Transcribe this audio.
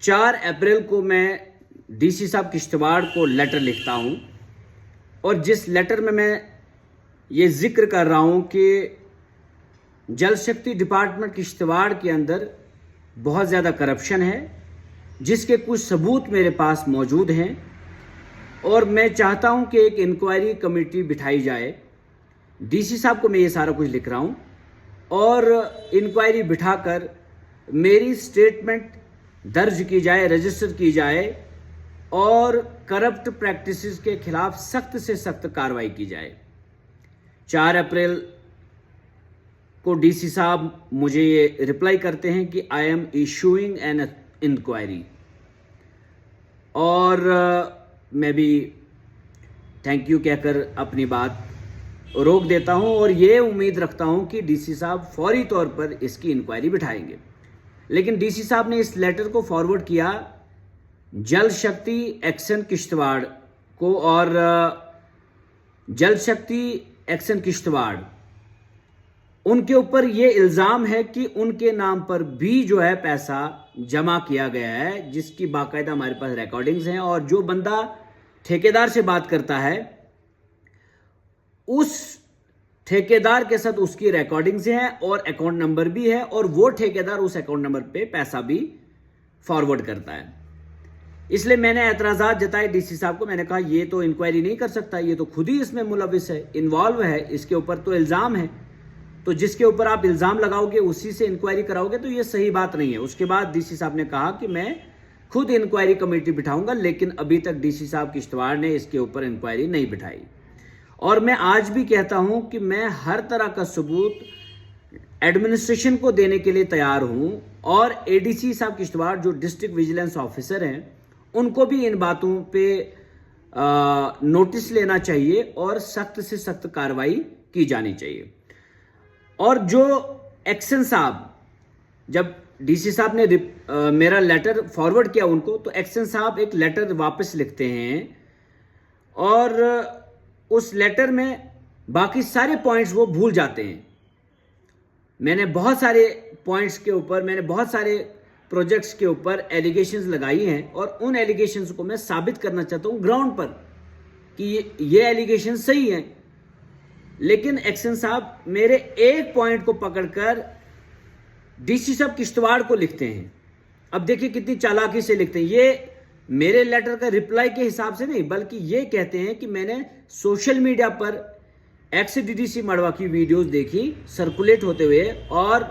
4 अप्रैल को मैं डीसी साहब किश्तवाड़ को लेटर लिखता हूं और जिस लेटर में मैं ये जिक्र कर रहा हूं कि जल शक्ति डिपार्टमेंट किश्तवाड़ के अंदर बहुत ज़्यादा करप्शन है, जिसके कुछ सबूत मेरे पास मौजूद हैं और मैं चाहता हूं कि एक इंक्वायरी कमेटी बिठाई जाए। डीसी साहब को मैं ये सारा कुछ लिख रहा हूं और इंक्वायरी बिठाकर मेरी स्टेटमेंट दर्ज की जाए, रजिस्टर की जाए और करप्ट प्रैक्टिसेस के खिलाफ सख्त से सख्त कार्रवाई की जाए। 4 अप्रैल को डीसी साहब मुझे ये रिप्लाई करते हैं कि I am issuing an inquiry और मैं भी थैंक यू कहकर अपनी बात रोक देता हूं और ये उम्मीद रखता हूं कि डीसी साहब फौरी तौर पर इसकी इंक्वायरी बिठाएंगे। लेकिन डीसी साहब ने इस लेटर को फॉरवर्ड किया जल शक्ति एक्शन किश्तवाड़ को और जल शक्ति एक्शन किश्तवाड़ उनके ऊपर ये इल्ज़ाम है कि उनके नाम पर भी जो है पैसा जमा किया गया है, जिसकी बाकायदा हमारे पास रिकॉर्डिंग्स हैं और जो बंदा ठेकेदार से बात करता है उस ठेकेदार के साथ उसकी रिकॉर्डिंग्स हैं और अकाउंट नंबर भी है और वो ठेकेदार उस अकाउंट नंबर पे पैसा भी फॉरवर्ड करता है। इसलिए मैंने एतराज़ात जताए डीसी साहब को। मैंने कहा ये तो इंक्वायरी नहीं कर सकता, ये तो खुद ही इसमें मुलविस है, इन्वॉल्व है, इसके ऊपर तो इल्ज़ाम है, तो जिसके ऊपर आप इल्ज़ाम लगाओगे उसी से इंक्वायरी कराओगे तो ये सही बात नहीं है। उसके बाद डीसी साहब ने कहा कि मैं खुद इंक्वायरी कमेटी बिठाऊंगा, लेकिन अभी तक डीसी साहब किश्तवाड़ ने इसके ऊपर इंक्वायरी नहीं बिठाई। और मैं आज भी कहता हूं कि मैं हर तरह का सबूत एडमिनिस्ट्रेशन को देने के लिए तैयार हूं और एडीसी साहब किश्तवाड़ जो डिस्ट्रिक्ट विजिलेंस ऑफिसर हैं उनको भी इन बातों पे नोटिस लेना चाहिए और सख्त से सख्त कार्रवाई की जानी चाहिए। और जो एक्शन साहब, जब डीसी साहब ने मेरा लेटर फॉरवर्ड किया उनको, तो एक्शन साहब एक लेटर वापस लिखते हैं और उस लेटर में बाकी सारे पॉइंट्स वो भूल जाते हैं। मैंने बहुत सारे पॉइंट्स के ऊपर, मैंने बहुत सारे प्रोजेक्ट्स के ऊपर एलिगेशंस लगाई हैं और उन एलिगेशंस को मैं साबित करना चाहता हूं ग्राउंड पर कि ये एलिगेशन सही है। लेकिन एक्शन साहब मेरे एक पॉइंट को पकड़कर डीसी साहब किश्तवाड़ को लिखते हैं। अब देखिए कितनी चालाकी से लिखते हैं। ये मेरे लेटर का रिप्लाई के हिसाब से नहीं, बल्कि ये कहते हैं कि मैंने सोशल मीडिया पर एक्स डीडीसी मड़वा की वीडियोस देखी सर्कुलेट होते हुए और